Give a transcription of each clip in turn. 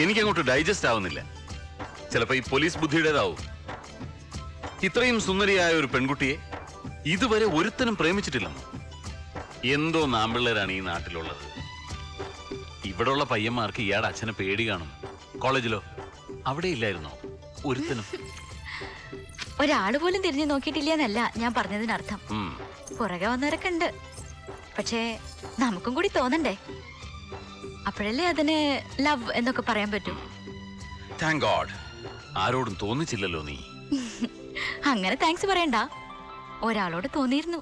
എനിക്കങ്ങോട്ട് digest ആവുന്നില്ല. ചിലപ്പോ ഈ പോലീസ് ബുദ്ധിയുടേതാവും. ഇത്രയും സുന്ദരിയായ ഒരു പെൺകുട്ടിയെ ഇതുവരെ ഒരുത്തനും പ്രേമിച്ചിട്ടില്ലെന്നോ? എന്തോ നാമ്പിള്ളേരാണ് ഈ നാട്ടിലുള്ളത്. ഇവിടെയുള്ള പയ്യന്മാർക്ക് ഇയാളുടെ അച്ഛനെ പേടി കാണും. കോളേജിലോ അവിടെ ഇല്ലായിരുന്നോ ഒരുത്തനും? ഒരാള് പോലും തിരിഞ്ഞു നോക്കിയിട്ടില്ലെന്നല്ല ഞാൻ പറഞ്ഞതിനർത്ഥം. പുറകെ വന്നവരൊക്കെ ഉണ്ട്. പക്ഷേ നമുക്കും കൂടി തോന്നണ്ടേ? അപ്പോഴല്ലേ അതിന് ലവ് എന്നൊക്കെ പറയാൻ പറ്റൂ. താങ്ക് ഗോഡ്, ആരോടും തോന്നിച്ചില്ലല്ലോ നീ. അങ്ങനെ താങ്ക്സ് പറയണ്ട, ഒരാളോട് തോന്നിയിരുന്നു.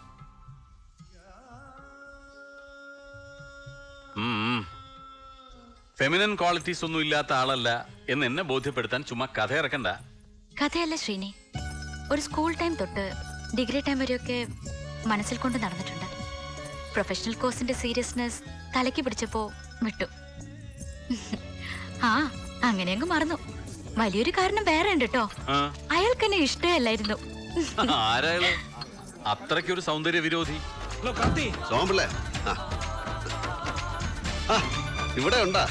ഫെമിനൻ ക്വാളിറ്റീസ് ഒന്നും ഇല്ലാത്ത ആളല്ല എന്ന് എന്നെ ബോധ്യപ്പെടുത്താൻ ചുമ്മാ കഥ ഇറക്കണ്ട. കഥയല്ല ശ്രീനി, ഒരു സ്കൂൾ ടൈം തൊട്ട് ഡിഗ്രി ടൈം വരെയൊക്കെ മനസ്സിൽ കൊണ്ട് നടന്നിട്ടുണ്ട്. പ്രൊഫഷണൽ കോഴ്സിന്റെ സീരിയസ്നെസ് തലയ്ക്ക് പിടിച്ചപ്പോ വിട്ടു. ആ അങ്ങനെ അങ്ങ് മറന്നു. വലിയൊരു കാരണം വേറെ ഉണ്ട് കേട്ടോ. അയാൾക്ക് എന്നെ ഇഷ്ടമല്ലായിരുന്നു. ആരായാലും അത്രയ്ക്കൊരു സൗന്ദര്യ വിരോധി. ഇവിടെ ഉണ്ടാ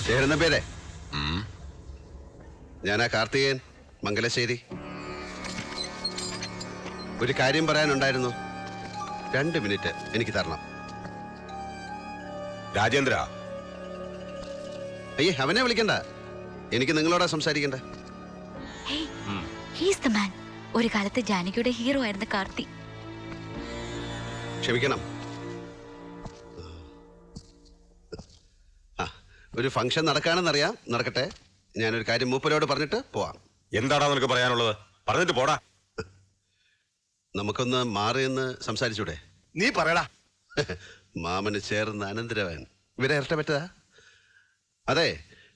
ചേരുന്ന പേരെ? ഞാനാ കാർത്തികേയൻ, മംഗലശ്ശേരി. ഒരു കാര്യം പറയാനുണ്ടായിരുന്നു. 2 മിനിറ്റ് എനിക്ക് തരണം. രാജേന്ദ്ര. അയ്യേ, അവനെ വിളിക്കണ്ട, എനിക്ക് നിങ്ങളോടാ സംസാരിക്കണ്ടേ. ഒരു കാലത്ത് ജാനകിയുടെ ഹീറോ ആയിരുന്ന കാർത്തി. ക്ഷമിക്കണം. ഒരു ഫംഗ്ഷൻ നടക്കാണെന്നറിയാം, നടക്കട്ടെ. ഞാനൊരു കാര്യം മൂപ്പരോട് പറഞ്ഞിട്ട് പോവാം. എന്താടാ നിനക്ക് പറയാനുള്ളത്? പറഞ്ഞിട്ട് പോടാ. നമുക്കൊന്ന് മാറിയെന്ന് സംസാരിച്ചൂടെ? നീ പറയടാ. മാമന് ചേർന്ന് അനന്തരവൻ ഇവരെ ഇരട്ട പറ്റതാ. അതെ,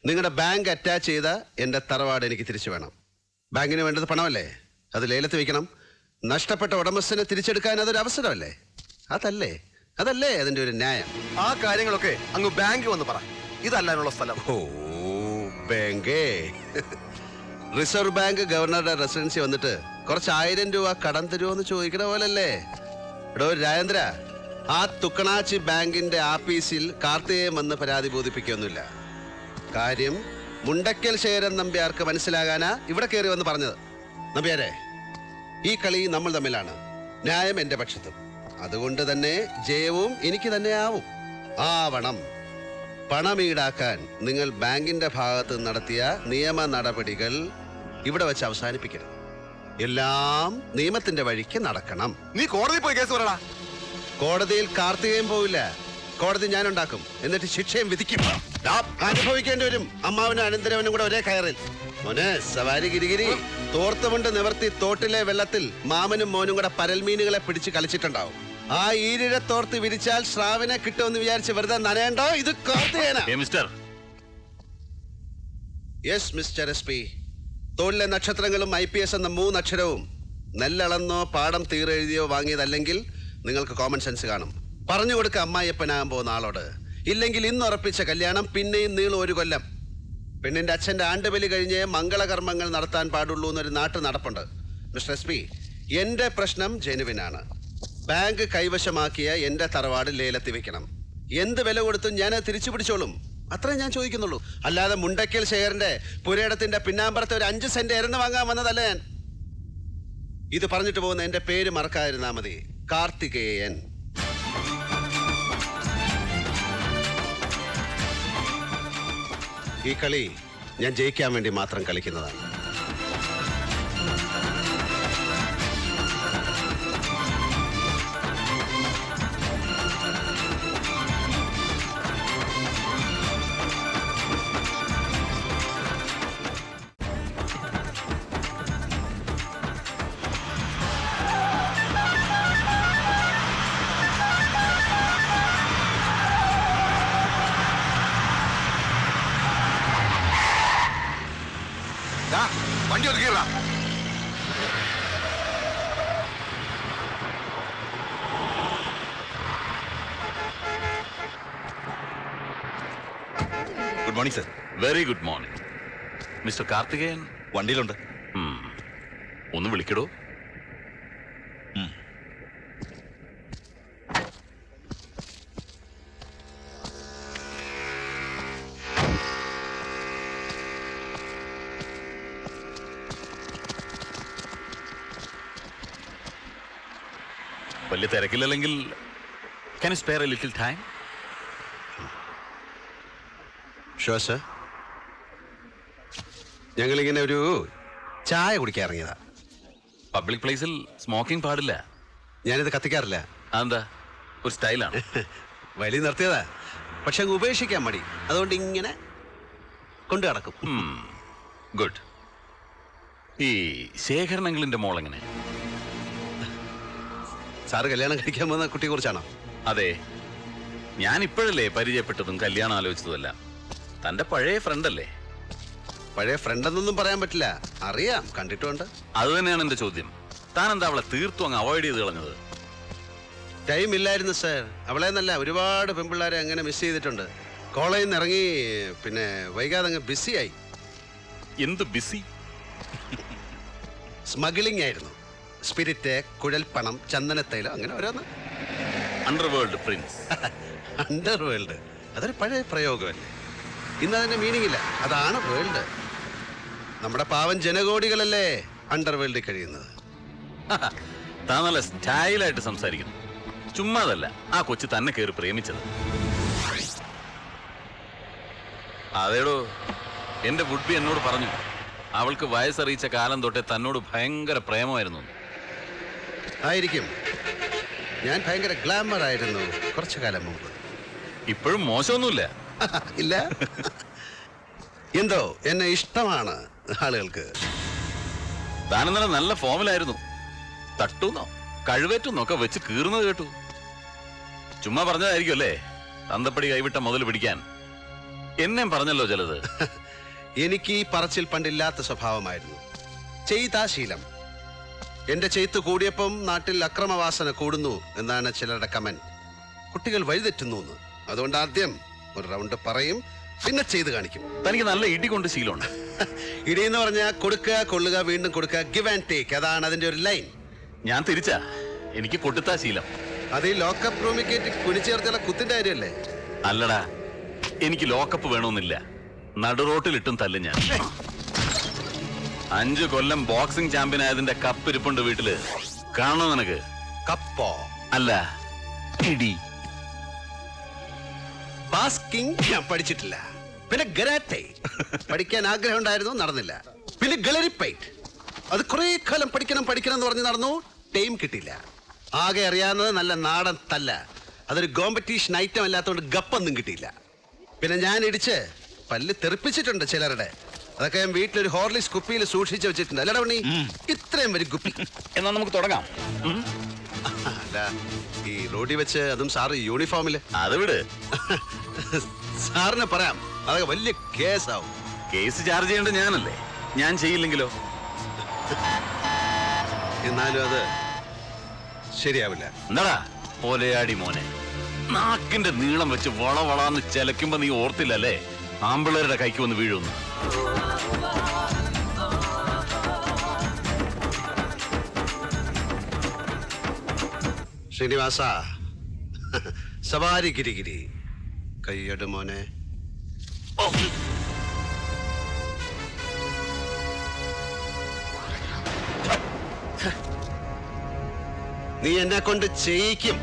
നിങ്ങളുടെ ബാങ്ക് അറ്റാച്ച് ചെയ്ത എൻ്റെ തറവാട് എനിക്ക് തിരിച്ചു വേണം. ബാങ്കിന് വേണ്ടത് പണമല്ലേ? അത് ലേലത്ത് വയ്ക്കണം. നഷ്ടപ്പെട്ട ഉടമസ്ഥനെ തിരിച്ചെടുക്കാൻ അതൊരു അവസരമല്ലേ? അതല്ലേ അതിൻ്റെ ഒരു ന്യായം. ആ കാര്യങ്ങളൊക്കെ അങ്ങ് ബാങ്ക് വന്ന് പറ. ഇതല്ലാനുള്ള സ്ഥലം. ഓ, ബാങ്കേ. റിസർവ് ബാങ്ക് ഗവർണറുടെ റെസിഡൻസി വന്നിട്ട് കുറച്ച് 1000 രൂപ കടം തരുമോന്ന് ചോദിക്കണ പോലല്ലേ? എടോ രാജേന്ദ്ര, ആ തുക്കണാച്ചി ബാങ്കിന്റെ ആഫീസിൽ കാർത്തികേയൻ വന്ന് പരാതി ബോധിപ്പിക്കൊന്നുമില്ല. കാര്യം മുണ്ടക്കൽ ശേരൻ നമ്പ്യാർക്ക് മനസ്സിലാകാനാ ഇവിടെ കയറി വന്ന് പറഞ്ഞത്. നമ്പ്യാരെ, ഈ കളി നമ്മൾ തമ്മിലാണ്. ന്യായം എന്റെ പക്ഷത്തും. അതുകൊണ്ട് തന്നെ ജയവും എനിക്ക് തന്നെ ആവണം. പണം ഈടാക്കാൻ നിങ്ങൾ ബാങ്കിന്റെ ഭാഗത്ത് നടത്തിയ നിയമ നടപടികൾ ഇവിടെ വെച്ച് അവസാനിപ്പിക്കണം. എല്ലാം നിയമത്തിന്റെ വഴിക്ക് നടക്കണം. നീ കോടതി പോയി കേസ് പറയടാ. കോടതിയിൽ കാർത്തികേയൻ പോവില്ല. കോടതി ഞാൻ ഉണ്ടാക്കും, എന്നിട്ട് ശിക്ഷയും വിധിക്കും. അനുഭവിക്കേണ്ടി വരും അമ്മാവനും അനന്തരവനും കൂടെ ഒരേ കയറിൽ. മോനെ സവാരി ഗിരിഗിരി, തോർത്തുമുണ്ട് നിവർത്തി തോട്ടിലെ വെള്ളത്തിൽ മാമനും മോനും കൂടെ പരൽമീനുകളെ പിടിച്ച് കളിച്ചിട്ടുണ്ടാവും. ആ ഈരിഴ തോർത്ത് വിരിച്ചാൽ ശ്രാവിനെ കിട്ടുമെന്ന് വിചാരിച്ച് വെറുതെ നനയണ്ടോ? ഇത് കാർത്തികേയനാ. Yes mister SP. തോളിലെ നക്ഷത്രങ്ങളും IPS എന്ന 3 അക്ഷരവും നെല്ലളന്നോ പാടം തീരെഴുതിയോ വാങ്ങിയതല്ലെങ്കിൽ നിങ്ങൾക്ക് കോമൺ സെൻസ് കാണും. പറഞ്ഞു കൊടുക്ക അമ്മായിയപ്പനാകാൻ പോകുന്ന ആളോട്. ഇല്ലെങ്കിൽ ഇന്ന് ഉറപ്പിച്ച കല്യാണം പിന്നെയും നീളും 1 കൊല്ലം. പെണ്ണിന്റെ അച്ഛന്റെ ആണ്ടുബലി കഴിഞ്ഞ് മംഗളകർമ്മങ്ങൾ നടത്താൻ പാടുള്ളൂ എന്നൊരു നാട്ടു നടപ്പുണ്ട്. മിസ്റ്റർ SP, എന്റെ പ്രശ്നം ജെനുവിനാണ്. ബാങ്ക് കൈവശമാക്കിയ എന്റെ തറവാട് ലേലത്തിൽ വെക്കണം. എന്ത് വില കൊടുത്തും ഞാൻ തിരിച്ചു പിടിച്ചോളും. അത്രേ ഞാൻ ചോദിക്കുന്നുള്ളൂ. അല്ലാതെ മുണ്ടക്കൽ ശേഖരന്റെ പുരയിടത്തിന്റെ പിന്നാമ്പറത്തെ ഒരു 5 സെന്റ് എരന്ന് വാങ്ങാൻ വന്നതല്ല ഞാൻ. ഇത് പറഞ്ഞിട്ട് പോകുന്ന എന്റെ പേര് മറക്കാതിരുന്നാ മതി. കാർത്തികേയൻ. ഈ കളി ഞാൻ ജയിക്കാൻ വേണ്ടി മാത്രം കളിക്കുന്നതാണ്. വണ്ടി ഒതുക്കിടാ. Good morning sir. Very good morning. Mister Karthikeyan വണ്ടിയിലുണ്ട്. ഒന്ന് വിളിക്കടോ. വലിയ തിരക്കില്ലെങ്കിൽ can you spare a little time? Sure sir. ഞങ്ങളിങ്ങനെ ഒരു ചായ കുടിക്കാൻ ഇറങ്ങിയതാ. പബ്ലിക് പ്ലേസിൽ സ്മോക്കിംഗ് പാടില്ല. ഞാനിത് കത്തിക്കാറില്ല. അതെന്താ? ഒരു സ്റ്റൈലാണ്. വലിയ നിർത്തിയതാ, പക്ഷെ അങ്ങ് ഉപേക്ഷിക്കാൻ മടി. അതുകൊണ്ട് ഇങ്ങനെ കൊണ്ടു നടക്കും. ഗുഡ്. ഈ ശേഖരണങ്ങളിന്റെ മോളെങ്ങനെ? സാറ് കല്യാണം കഴിക്കാൻ പോകുന്ന കുട്ടിയെ കുറിച്ചാണോ? അതെ, ഞാൻ ഇപ്പോഴല്ലേ പരിചയപ്പെട്ടതും കല്യാണം ആലോചിച്ചതുമല്ല. തന്റെ പഴയ ഫ്രണ്ടല്ലേ? പഴയ ഫ്രണ്ടെന്നൊന്നും പറയാൻ പറ്റില്ല. അറിയാം, കണ്ടിട്ടുണ്ട്. അത് തന്നെയാണ് എന്റെ ചോദ്യം. താൻ എന്താ അവളെ തീർത്തും അങ്ങ് അവോയ്ഡ് ചെയ്ത് കളഞ്ഞത്? ടൈം ഇല്ലായിരുന്നു സർ. അവളെ നല്ല ഒരുപാട് പെൺപിള്ളേരെ അങ്ങനെ മിസ് ചെയ്തിട്ടുണ്ട്. കോളേജിൽ നിന്ന് ഇറങ്ങി പിന്നെ വൈകാതെ അങ്ങ് ബിസിയായി. എന്ത് ബിസി? സ്മഗ്ലിംഗ് ആയിരുന്നു. സ്പിരിറ്റ്, കുഴൽപ്പണം, ചന്ദനത്തൈലം, അങ്ങനെ ഓരോന്ന്. Underworld Prince. അണ്ടർവേൾഡ് അതൊരു പഴയ പ്രയോഗമല്ലേ? ഇന്ന് അതിന്റെ മീനിങ് ഇല്ല. അതാണ് വേൾഡ്. നമ്മുടെ പാവം ജനകോടികളല്ലേ അണ്ടർവേൾഡിൽ കഴിയുന്നത്. താൻ നല്ല സ്റ്റൈലായിട്ട് സംസാരിക്കുന്നു. ചുമ്മാതല്ല ആ കൊച്ചു തന്നെ കയറി പ്രേമിച്ചത്. അതേടോ, എന്റെ വുഡ്ബി എന്നോട് പറഞ്ഞു അവൾക്ക് വയസ്സറിയിച്ച കാലം തൊട്ടേ തന്നോട് ഭയങ്കര പ്രേമമായിരുന്നു. ആയിരിക്കും. ഞാൻ ഭയങ്കര ഗ്ലാമർ ആയിരുന്നു കുറച്ചു കാലം മുമ്പ്. ഇപ്പോഴും മോശമൊന്നുമില്ല. ഇല്ല, എന്തോ എന്നെ ഇഷ്ടമാണ് ആളുകൾക്ക്. താനെന്നല്ല നല്ല ഫോമിലായിരുന്നു. തട്ടുന്നോ കഴിവേറ്റുന്നോ ഒക്കെ വെച്ച് കീറുന്നത് കേട്ടു. ചുമ്മാ പറഞ്ഞതായിരിക്കും അല്ലേ തന്തപ്പടി കൈവിട്ട മുതൽ പിടിക്കാൻ? എന്നെയും പറഞ്ഞല്ലോ ചിലത്. എനിക്ക് ഈ പറച്ചിൽ പണ്ടില്ലാത്ത സ്വഭാവമായിരുന്നു. ചെയ്താ ശീലം. എന്റെ ചെയ്ത്ത് കൂടിയപ്പം നാട്ടിൽ അക്രമവാസന കൂടുന്നു എന്നാണ് ചിലരുടെ കമന്റ്. കുട്ടികൾ വഴിതെറ്റുന്നു എന്ന്. അതുകൊണ്ട് ആദ്യം ഒരു റൗണ്ട് പറയും, പിന്നെ ചെയ്ത് കാണിക്കും. തനിക്ക് നല്ല ഇടി കൊണ്ട് ശീലമുണ്ട്. ഇടി എന്ന് പറഞ്ഞാൽ കൊടുക്കുക, കൊള്ളുക, വീണ്ടും കൊടുക്കുക, ഗിവ് ആൻഡ് ടേക്ക്. അതാണ് അതിന്റെ ഒരു ലൈൻ. ഞാൻ തിരിച്ചാ. എനിക്ക് കൊട്ടുത്താ ശീലം. അത് ഈ ലോക്കപ്പ് റൂമിൽ കയറ്റി കുനിച്ചേർത്തുള്ള കുത്തിന്റെ കാര്യമല്ലേ? അല്ലടാ, എനിക്ക് ലോക്കപ്പ് വേണമെന്നില്ല. നടുറോട്ടിലിട്ടും തല്ലും ഞാൻ. 5 കൊല്ലം ബോക്സിംഗ് ചാമ്പ്യൻ ആയതിന്റെ കപ്പ് ഇരിപ്പുണ്ട് വീട്ടില്. കാണണോ നിനക്ക്? കപ്പോ? അല്ല, ഇടി. ബാസ്കിംഗ് ഞാൻ പഠിച്ചിട്ടില്ല. പിന്നെ ഗരാറ്റെ പഠിക്കാൻ ആഗ്രഹം ഉണ്ടായിരുന്നു, നടന്നില്ല. പിന്നെ ഗളരിപ്പൈറ്റ് അത് കുറെ കാലം പഠിക്കണം എന്ന് പറഞ്ഞ് നടന്നു, ടൈം കിട്ടിയില്ല. ആകെ അറിയാവുന്നത് നല്ല നാടൻ തല്ല. അതൊരു കോമ്പറ്റീഷൻ ഐറ്റം അല്ലാത്തതുകൊണ്ട് ഗപ്പൊന്നും കിട്ടിയില്ല. പിന്നെ ഞാൻ ഇടിച്ച് പല്ല് തെറിപ്പിച്ചിട്ടുണ്ട് ചിലരുടെ. അതൊക്കെ ഞാൻ വീട്ടിലൊരു ഹോർലിക്സ് കുപ്പിയിൽ സൂക്ഷിച്ച് വെച്ചിട്ടുണ്ട്. അല്ലടാ ഉണ്ണി, ഇത്രയും വരും കുപ്പി. എന്നാ നമുക്ക് തുടങ്ങാം. അല്ല, ഈ റോഡിൽ വെച്ച്, അതും സാറ് യൂണിഫോമില്. അത് വിട്. സാറിന് പറയാം, അതൊക്കെ വലിയ കേസാവും. കേസ് ചാർജ് ചെയ്യേണ്ടത് ഞാനല്ലേ? ഞാൻ ചെയ്യില്ലെങ്കിലോ? എന്നാലും അത് ശരിയാവില്ല. എന്താടാ പോലെയാടി മോനെ, നാക്കിന്റെ നീളം വെച്ച് വളവളാന്ന് ചെലക്കുമ്പോ നീ ഓർത്തില്ലല്ലേ ആമ്പിള്ളേരുടെ കൈക്ക് വന്ന് വീഴുന്നു? ശ്രീനിവാസ, സവാരി ഗിരിഗിരി കയ്യട് മോനെ. നീ എന്നെ കൊണ്ട് ചെയ്യിക്കും.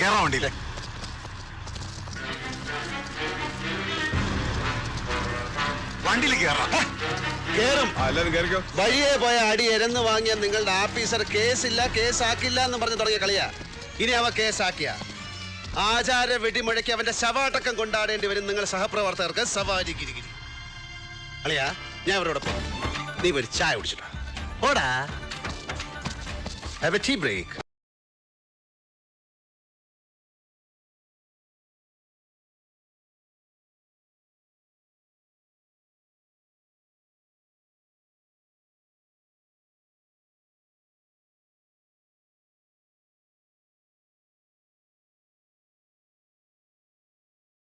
കേറാൻ വേണ്ടിയില്ലേ? വണ്ടിയിൽ കേറാം. കേറും. എല്ലാരും കയറിക്കോ. വഴിയെ പോയ അടി എരന്ന് വാങ്ങിയ നിങ്ങളുടെ ആഫീസർ കേസില്ല കേസാക്കില്ല എന്ന് പറഞ്ഞ് തുടങ്ങിയ കളിയാ. ഇനി അവ കേസാക്കിയ ആചാര വെടിമുഴക്കി അവന്റെ ശവാടക്കം കൊണ്ടാടേണ്ടി വരും നിങ്ങൾ സഹപ്രവർത്തകർക്ക്. സവാരി ഗിരിഗിരി അളിയാ, ഞാൻ അവരോടൊപ്പം. നീ ഒരു ചായ കുടിച്ചിട്ടോ. ഓടാ. Have a tea break.